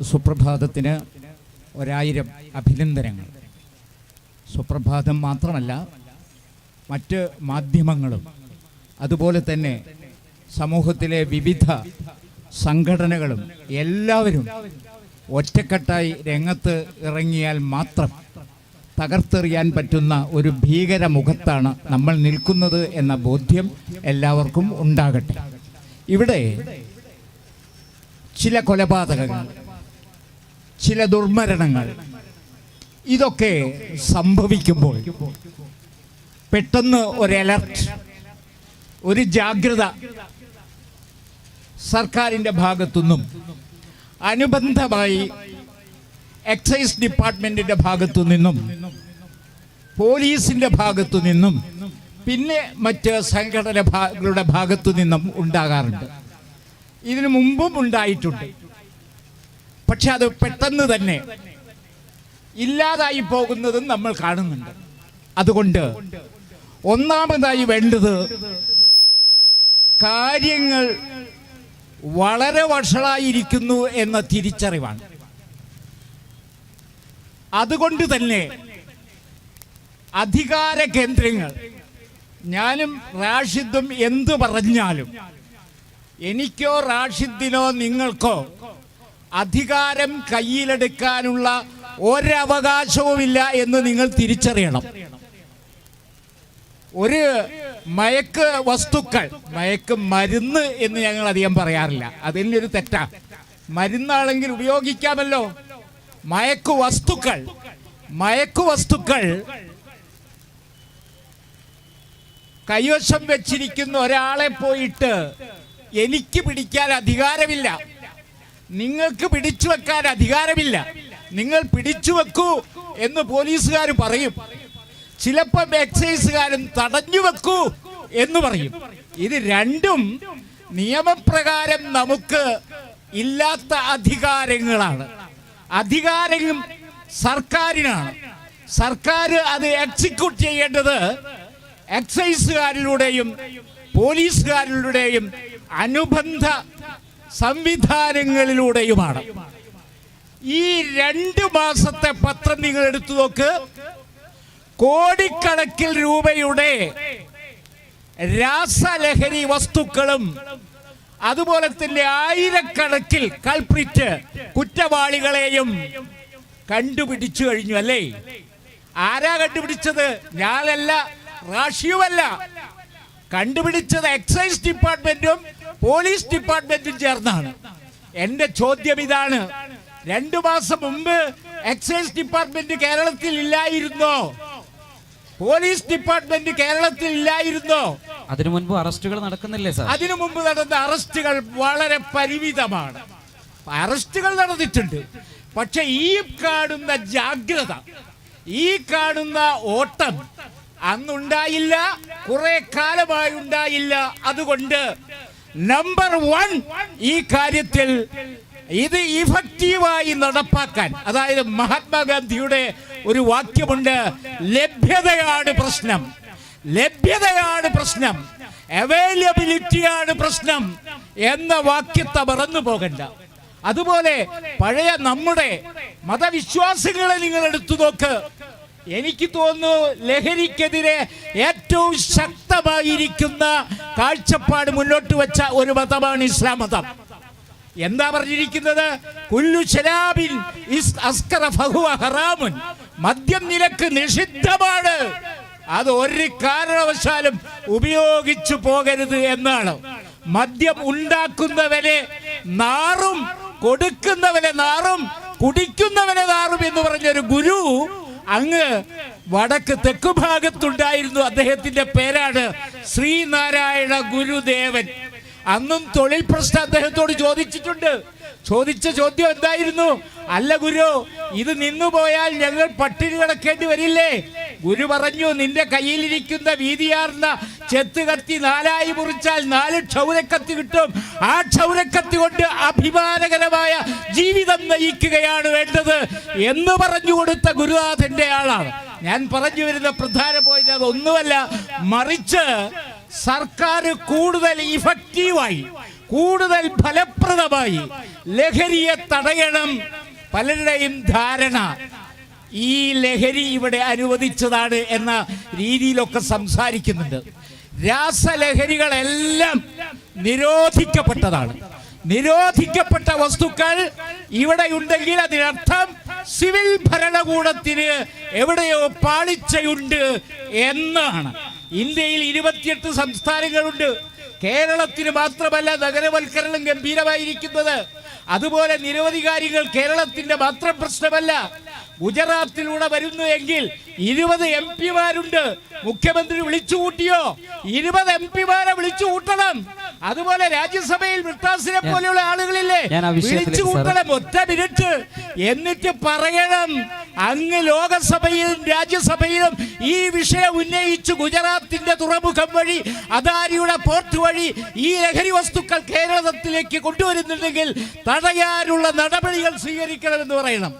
സുപ്രഭാതത്തിന് 1000 അഭിനന്ദനങ്ങൾ. സുപ്രഭാതം മാത്രമല്ല, മറ്റ് മാധ്യമങ്ങളും അതുപോലെ തന്നെ സമൂഹത്തിലെ വിവിധ സംഘടനകളും എല്ലാവരും ഒറ്റക്കെട്ടായി രംഗത്ത് ഇറങ്ങിയാൽ മാത്രം തകർത്തെറിയാൻ പറ്റുന്ന ഒരു ഭീകര മുഖത്താണ് നമ്മൾ നിൽക്കുന്നത് എന്ന ബോധ്യം എല്ലാവർക്കും ഉണ്ടാകട്ടെ. ഇവിടെ ചില കൊലപാതകങ്ങൾ, ചില ദുർമരണങ്ങൾ ഇതൊക്കെ സംഭവിക്കുമ്പോൾ പെട്ടെന്ന് ഒരു അലർട്ട്, ഒരു ജാഗ്രത സർക്കാരിൻ്റെ ഭാഗത്തുനിന്നും അനുബന്ധമായി എക്സൈസ് ഡിപ്പാർട്ട്മെൻറ്റിൻ്റെ ഭാഗത്തു നിന്നും പോലീസിൻ്റെ ഭാഗത്തു നിന്നും പിന്നെ മറ്റ് സംഘടനകളുടെ ഭാഗത്തു നിന്നും ഉണ്ടാകാറുണ്ട്. ഇതിനു മുമ്പും ഉണ്ടായിട്ടുണ്ട്. പക്ഷെ അത് പെട്ടെന്ന് തന്നെ ഇല്ലാതായി പോകുന്നതും നമ്മൾ കാണുന്നുണ്ട്. അതുകൊണ്ട് ഒന്നാമതായി വേണ്ടത് കാര്യങ്ങൾ വളരെ വഷളായിരിക്കുന്നു എന്ന തിരിച്ചറിവാണ്. അതുകൊണ്ട് തന്നെ അധികാര കേന്ദ്രങ്ങൾ, ഞാനും റാഷിദും എന്തു പറഞ്ഞാലും എനിക്കോ റാഷിദിനോ നിങ്ങൾക്കോ അധികാരം കയ്യിലെടുക്കാനുള്ള ഒരവകാശവുമില്ല എന്ന് നിങ്ങൾ തിരിച്ചറിയണം. ഒരു മയക്ക് വസ്തുക്കൾ, മയക്ക് മരുന്ന് എന്ന് ഞങ്ങൾ അധികം പറയാറില്ല, അതിൻ്റെ ഒരു തെറ്റാ. മരുന്നാണെങ്കിൽ ഉപയോഗിക്കാമല്ലോ. മയക്കു വസ്തുക്കൾ കൈവശം വെച്ചിരിക്കുന്ന ഒരാളെ പോയിട്ട് എനിക്ക് പിടിക്കാൻ അധികാരമില്ല, നിങ്ങൾക്ക് പിടിച്ചു വെക്കാൻ അധികാരമില്ല, നിങ്ങൾ പിടിച്ചു വെക്കൂ എന്ന് പോലീസുകാർ പറയും. ചിലപ്പോൾ എക്സൈസുകാരും തടഞ്ഞു വെക്കൂ എന്ന് പറയും. ഇത് രണ്ടും നിയമപ്രകാരം നമുക്ക് ഇല്ലാത്ത അധികാരങ്ങളാണ്. അധികാരം സർക്കാരിനാണ്. സർക്കാർ അത് എക്സിക്യൂട്ട് ചെയ്യേണ്ടത് എക്സൈസുകാരിലൂടെയും പോലീസുകാരിലൂടെയും അനുബന്ധ സംവിധാനങ്ങളിലൂടെയുമാണ്. ഈ 2 മാസത്തെ പത്രം നിങ്ങൾ എടുത്തു നോക്ക്. കോടിക്കണക്കിൽ രൂപയുടെ രാസലഹരി വസ്തുക്കളും അതുപോലെ തന്നെ ആയിരക്കണക്കിൽ കൾപ്രിറ്റ് കുറ്റവാളികളെയും കണ്ടുപിടിച്ചു കഴിഞ്ഞു. അല്ലേ? ആരാ കണ്ടുപിടിച്ചത്? ഞാനല്ല, റാഷിയുമല്ല. കണ്ടുപിടിച്ചത് എക്സൈസ് ഡിപ്പാർട്ട്മെന്റും പോലീസ് ഡിപ്പാർട്ട്മെന്റും ചേർന്നാണ്. എന്റെ ചോദ്യം ഇതാണ്, 2 മാസം മുമ്പ് എക്സൈസ് ഡിപ്പാർട്ട്മെന്റ് കേരളത്തിൽ ഇല്ലായിരുന്നോ? പോലീസ് ഡിപ്പാർട്ട്മെന്റ് കേരളത്തിൽ ഇല്ലായിരുന്നോ? അതിനു മുൻപ് അറസ്റ്റുകൾ നടക്കുന്നില്ലേ സാർ? അതിനു മുമ്പ് നടന്ന അറസ്റ്റുകൾ വളരെ പരിമിതമാണ്. അറസ്റ്റുകൾ നടന്നിട്ടുണ്ട്. പക്ഷെ ഈ കാണുന്ന ജാഗ്രത, ഈ കാണുന്ന ഓട്ടം അന്നുണ്ടായില്ല, കുറെ കാലമായി ഉണ്ടായില്ല. അതുകൊണ്ട് നമ്പർ 1 ഈ കാര്യത്തിൽ ഇത് ഇഫക്റ്റീവായി നടപ്പാക്കാൻ, അതായത് മഹാത്മാഗാന്ധിയുടെ ഒരു വാക്യമുണ്ട്, ലഭ്യതയാണ് പ്രശ്നം, ലഭ്യതയാണ് പ്രശ്നം, അവൈലബിലിറ്റിയാണ് പ്രശ്നം എന്ന വാക്യത്തെ മറന്നു പോകണ്ട. അതുപോലെ പഴയ നമ്മുടെ മതവിശ്വാസങ്ങളെ നിങ്ങൾ എടുത്തു നോക്ക്. എനിക്ക് തോന്നുന്നു ലഹരിക്കെതിരെ ഏറ്റവും ശക്തമായിരിക്കുന്ന കാഴ്ചപ്പാട് മുന്നോട്ട് വെച്ച ഒരു മതമാണ് ഇസ്ലാം മതം. എന്താ പറഞ്ഞിരിക്കുന്നത്? കുല്ലു ശരാബിൻ അസ്കറ ഫഹുവ ഹറാമുൻ. മദ്യം നിനക്ക് നിഷിദ്ധമാണ്, അത് ഒരു കാരണവശാലും ഉപയോഗിച്ചു പോകരുത് എന്നാണ്. മദ്യം ഉണ്ടാക്കുന്നവനെ നാറും, കൊടുക്കുന്നവനെ നാറും, കുടിക്കുന്നവനെ നാറും എന്ന് പറഞ്ഞൊരു ഗുരു അങ്ങ് വടക്ക് തെക്കു ഭാഗത്തുണ്ടായിരുന്നു. അദ്ദേഹത്തിന്റെ പേരാണ് ശ്രീനാരായണ ഗുരുദേവൻ. അന്നും തൊഴിൽ പ്രശ്നം അദ്ദേഹത്തോട് ചോദിച്ചിട്ടുണ്ട്. ചോദിച്ച ചോദ്യം എന്തായിരുന്നു? അല്ല ഗുരു, ഇത് നിന്നുപോയാൽ ഞങ്ങൾ പട്ടിണി കിടക്കേണ്ടി വരില്ലേ? ഗുരു പറഞ്ഞു, നിന്റെ കയ്യിലിരിക്കുന്ന വീതിയാർന്ന ചെത്ത് കത്തി 4ആയി മുറിച്ചാൽ 4 ക്ഷൗരക്കത്തി കിട്ടും. ആ ക്ഷൗരക്കത്തി കൊണ്ട് അഭിമാനകരമായ ജീവിതം നയിക്കുകയാണ് വേണ്ടത് എന്ന് പറഞ്ഞു കൊടുത്ത ഗുരുനാഥന്റെ ആളാണ്. ഞാൻ പറഞ്ഞു വരുന്ന പ്രധാന പോയിന്റ് അതൊന്നുമല്ല, മറിച്ച് സർക്കാർ കൂടുതൽ ഇഫക്റ്റീവായി, കൂടുതൽ ഫലപ്രദമായി ലഹരിയെ തടയണം. പലരുടെയും ധാരണ ഈ ലഹരി ഇവിടെ അനുവദിച്ചതാണ് എന്ന രീതിയിലൊക്കെ സംസാരിക്കുന്നുണ്ട്. രാസലഹരികളെല്ലാം നിരോധിക്കപ്പെട്ടതാണ്. നിരോധിക്കപ്പെട്ട വസ്തുക്കൾ ഇവിടെയുണ്ടെങ്കിൽ അതിനർത്ഥം സിവിൽ ഭരണകൂടത്തിന് എവിടെയോ പാളിച്ചയുണ്ട് എന്നാണ്. ഇന്ത്യയിൽ 28 സംസ്ഥാനങ്ങളുണ്ട്. കേരളത്തിന് മാത്രമല്ല നഗരവൽക്കരണം ഗംഭീരമായിരിക്കുന്നത്. അതുപോലെ നിരവധി കാര്യങ്ങൾ കേരളത്തിന്റെ മാത്രം പ്രശ്നമല്ല. ഗുജറാത്തിലൂടെ വരുന്നു എങ്കിൽ 20 MP-മാരുണ്ട്. മുഖ്യമന്ത്രി വിളിച്ചു കൂട്ടിയോ? 20 MP-മാരെ വിളിച്ചു കൂട്ടണം. അതുപോലെ രാജ്യസഭയിൽ ബ്രിട്ടാസിനെ പോലെയുള്ള ആളുകളില്ലേ, വിളിച്ചു കൂട്ടണം. ഒറ്റ മിനിറ്റ്. എന്നിട്ട് പറയണം, അങ്ങ് ലോകസഭയിലും രാജ്യസഭയിലും ഈ വിഷയം ഉന്നയിച്ച് ഗുജറാത്തിന്റെ തുറമുഖം വഴി, അദാനിയുടെ പോർട്ട് വഴി ഈ ലഹരി വസ്തുക്കൾ കേരളത്തിലേക്ക് കൊണ്ടുവരുന്നുണ്ടെങ്കിൽ തടയാനുള്ള നടപടികൾ സ്വീകരിക്കണമെന്ന് പറയണം.